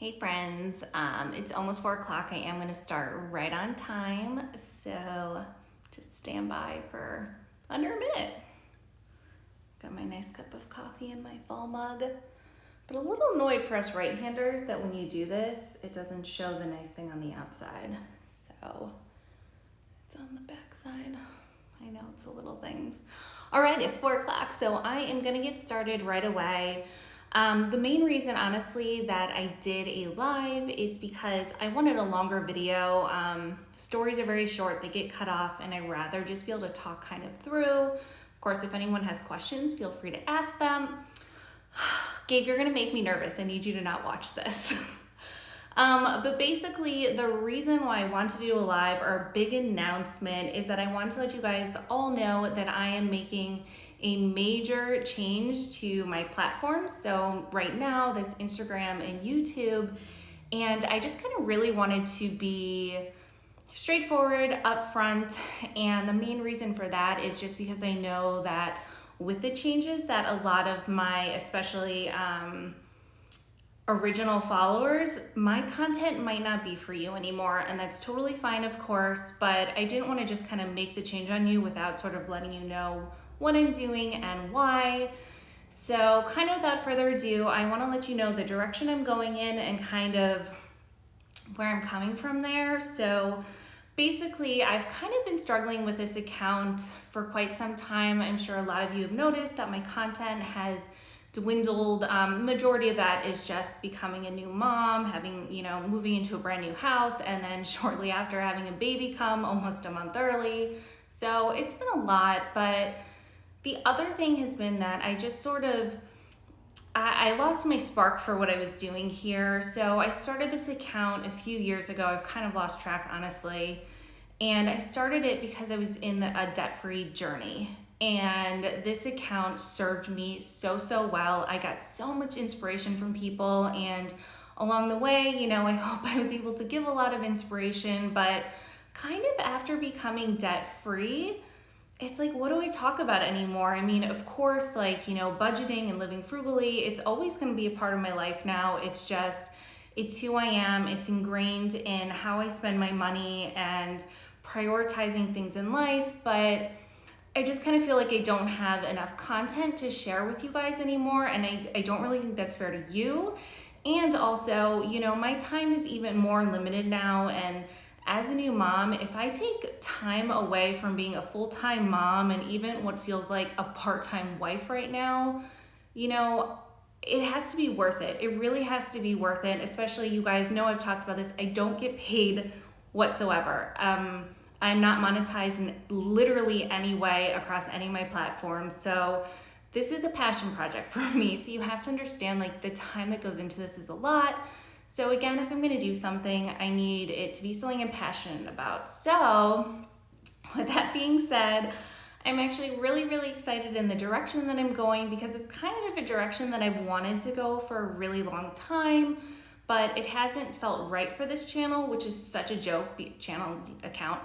Hey friends, it's almost 4 o'clock. I am gonna start right on time, so just stand by for under a minute. Got my nice cup of coffee in my fall mug, but a little annoyed for us right-handers that when you do this, it doesn't show the nice thing on the outside. So it's on the back side. I know, it's the little things. All right, it's 4 o'clock, so I am gonna get started right away. The main reason, honestly, that I did a live is because I wanted a longer video. Stories are very short, they get cut off, and I'd rather just be able to talk kind of through. Of course, if anyone has questions, feel free to ask them. Gabe, you're gonna make me nervous. I need you to not watch this. But basically, the reason why I want to do a live or a big announcement is that I want to let you guys all know that I am making a major change to my platform. So right now that's Instagram and YouTube. And I just kind of really wanted to be straightforward, upfront. And the main reason for that is just because I know that with the changes that a lot of my, especially original followers, my content might not be for you anymore. And that's totally fine, of course, but I didn't want to just kind of make the change on you without sort of letting you know what I'm doing and why. So kind of without further ado, I want to let you know the direction I'm going in and kind of where I'm coming from there. So basically, I've kind of been struggling with this account for quite some time. I'm sure a lot of you have noticed that my content has dwindled. Majority of that is just becoming a new mom, having, moving into a brand new house, and then shortly after having a baby come almost a month early. So it's been a lot, but the other thing has been that I just sort of, I lost my spark for what I was doing here. So I started this account a few years ago. I've kind of lost track, honestly. And I started it because I was in a debt-free journey. And this account served me so well. I got so much inspiration from people. And along the way, I hope I was able to give a lot of inspiration. But kind of after becoming debt-free, it's like, what do I talk about anymore? I mean, of course, budgeting and living frugally, it's always going to be a part of my life now. It's who I am. It's ingrained in how I spend my money and prioritizing things in life. But I just kind of feel like I don't have enough content to share with you guys anymore. And I don't really think that's fair to you. And also, my time is even more limited now. And as a new mom, if I take time away from being a full-time mom and even what feels like a part-time wife right now, it has to be worth it. It really has to be worth it, especially you guys know I've talked about this. I don't get paid whatsoever. I'm not monetized in literally any way across any of my platforms. So this is a passion project for me. So you have to understand the time that goes into this is a lot. So again, if I'm gonna do something, I need it to be something I'm passionate about. So with that being said, I'm actually really excited in the direction that I'm going because it's kind of a direction that I've wanted to go for a really long time, but it hasn't felt right for this channel, which is such a joke, channel account,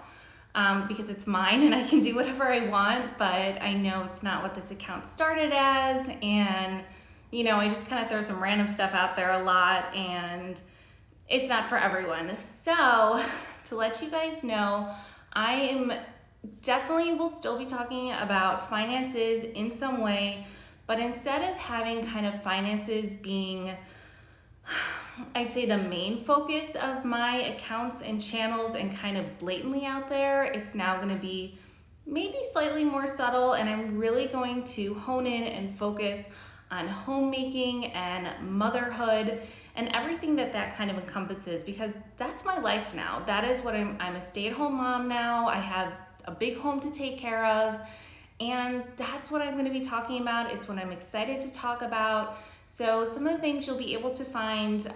because it's mine and I can do whatever I want, but I know it's not what this account started as, and I just kind of throw some random stuff out there a lot, and it's not for everyone. So to let you guys know, I am definitely will still be talking about finances in some way, but instead of having kind of finances being, I'd say, the main focus of my accounts and channels and kind of blatantly out there, it's now going to be maybe slightly more subtle, and I'm really going to hone in and focus on homemaking and motherhood and everything that kind of encompasses, because that's my life now. That is what I'm a stay-at-home mom now. I have a big home to take care of, and that's what I'm going to be talking about. It's what I'm excited to talk about. So some of the things you'll be able to find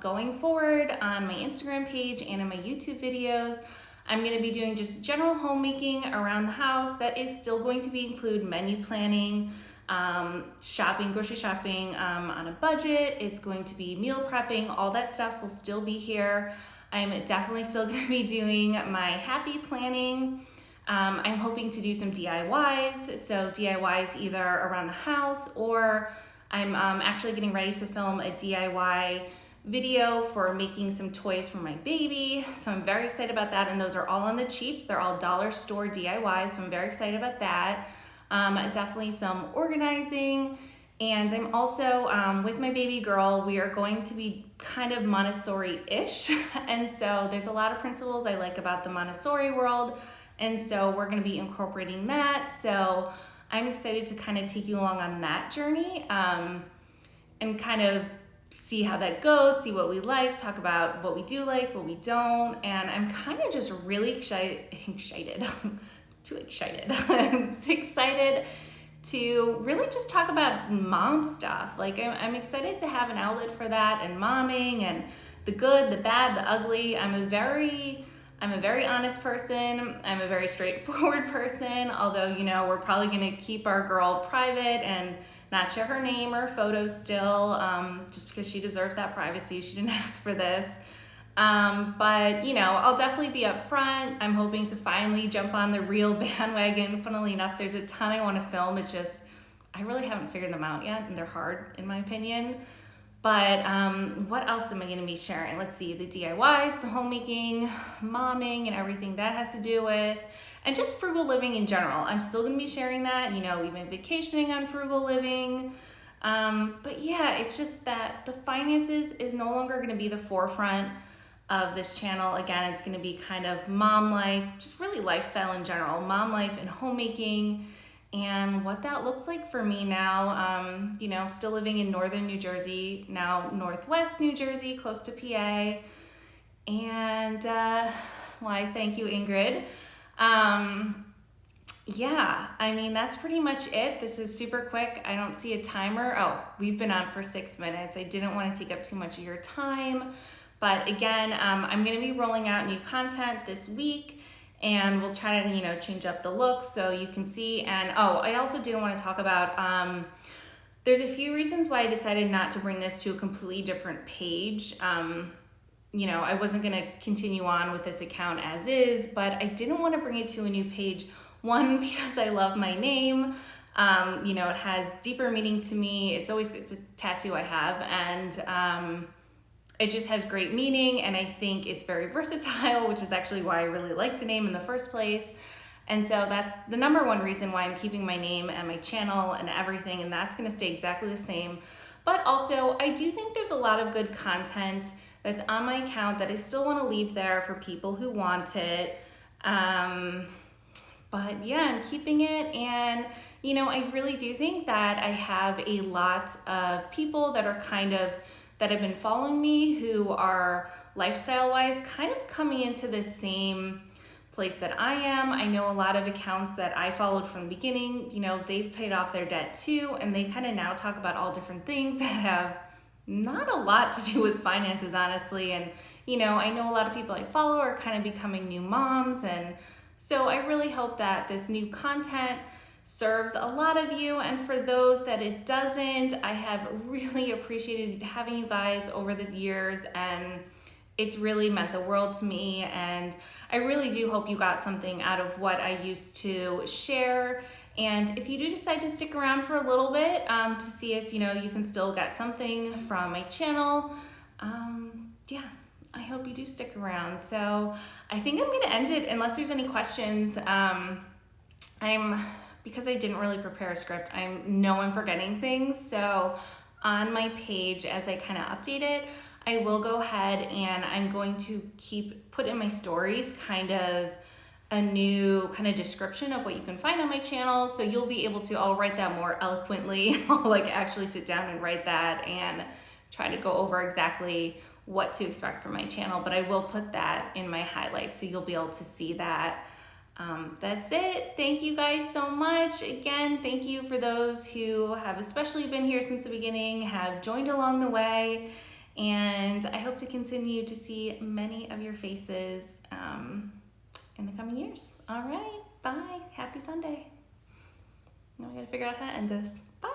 going forward on my Instagram page and in my YouTube videos. I'm going to be doing just general homemaking around the house. That is still going to include menu planning, shopping, grocery shopping on a budget. It's going to be meal prepping. All that stuff will still be here. I'm definitely still going to be doing my happy planning. I'm hoping to do some DIYs. So DIYs either around the house, or I'm actually getting ready to film a DIY video for making some toys for my baby. So I'm very excited about that. And those are all on the cheaps. They're all dollar store DIYs. So I'm very excited about that. Definitely some organizing. And I'm also, with my baby girl, we are going to be kind of Montessori-ish. And so there's a lot of principles I like about the Montessori world. And so we're gonna be incorporating that. So I'm excited to kind of take you along on that journey, and kind of see how that goes, see what we like, talk about what we do like, what we don't. And I'm kind of just really excited. Too excited. I'm so excited to really just talk about mom stuff. Like I'm excited to have an outlet for that, and momming, and the good, the bad, the ugly. I'm a very honest person. I'm a very straightforward person, although, you know, we're probably gonna keep our girl private and not share her name or photos still, just because she deserves that privacy. She didn't ask for this. But, you know, I'll definitely be upfront. I'm hoping to finally jump on the real bandwagon. Funnily enough, there's a ton I want to film. It's just, I really haven't figured them out yet, and they're hard in my opinion. But what else am I going to be sharing? Let's see, the DIYs, the homemaking, momming, and everything that has to do with, and just frugal living in general. I'm still going to be sharing that, you know, even vacationing on frugal living. But yeah, it's just that the finances is no longer going to be the forefront of this channel. Again, it's going to be kind of mom life, just really lifestyle in general, mom life and homemaking, and what that looks like for me now. You know, still living in northern New Jersey, now northwest New Jersey, close to PA. And why, thank you, Ingrid. Yeah, I mean, that's pretty much it. This is super quick. I don't see a timer. Oh, we've been on for 6 minutes. I didn't want to take up too much of your time. But again, I'm going to be rolling out new content this week, and we'll try to, you know, change up the look so you can see. And oh, I also did want to talk about, there's a few reasons why I decided not to bring this to a completely different page. You know, I wasn't going to continue on with this account as is, but I didn't want to bring it to a new page. One, because I love my name. You know, it has deeper meaning to me. It's a tattoo I have, and it just has great meaning, and I think it's very versatile, which is actually why I really like the name in the first place. And so that's the number one reason why I'm keeping my name and my channel and everything, and that's going to stay exactly the same. But also, I do think there's a lot of good content that's on my account that I still want to leave there for people who want it. But yeah, I'm keeping it, and you know, I really do think that I have a lot of people that are that have been following me who are lifestyle-wise kind of coming into the same place that I am. I know a lot of accounts that I followed from the beginning, you know, they've paid off their debt too, and they kind of now talk about all different things that have not a lot to do with finances, honestly. And, you know, I know a lot of people I follow are kind of becoming new moms, and so I really hope that this new content serves a lot of you, and for those that it doesn't, I have really appreciated having you guys over the years, and it's really meant the world to me, and I really do hope you got something out of what I used to share. And if you do decide to stick around for a little bit to see if, you know, you can still get something from my channel, yeah, I hope you do stick around. So I think I'm gonna end it unless there's any questions. Because I didn't really prepare a script, I know I'm forgetting things. So on my page, as I kind of update it, I will go ahead and I'm going to put in my stories kind of a new kind of description of what you can find on my channel. So you'll be able to, I'll write that more eloquently. I'll like actually sit down and write that and try to go over exactly what to expect from my channel, but I will put that in my highlights so you'll be able to see that. That's it. Thank you guys so much. Again, thank you for those who have especially been here since the beginning, have joined along the way, and I hope to continue to see many of your faces in the coming years. All right, bye. Happy Sunday. Now I gotta figure out how to end this. Bye.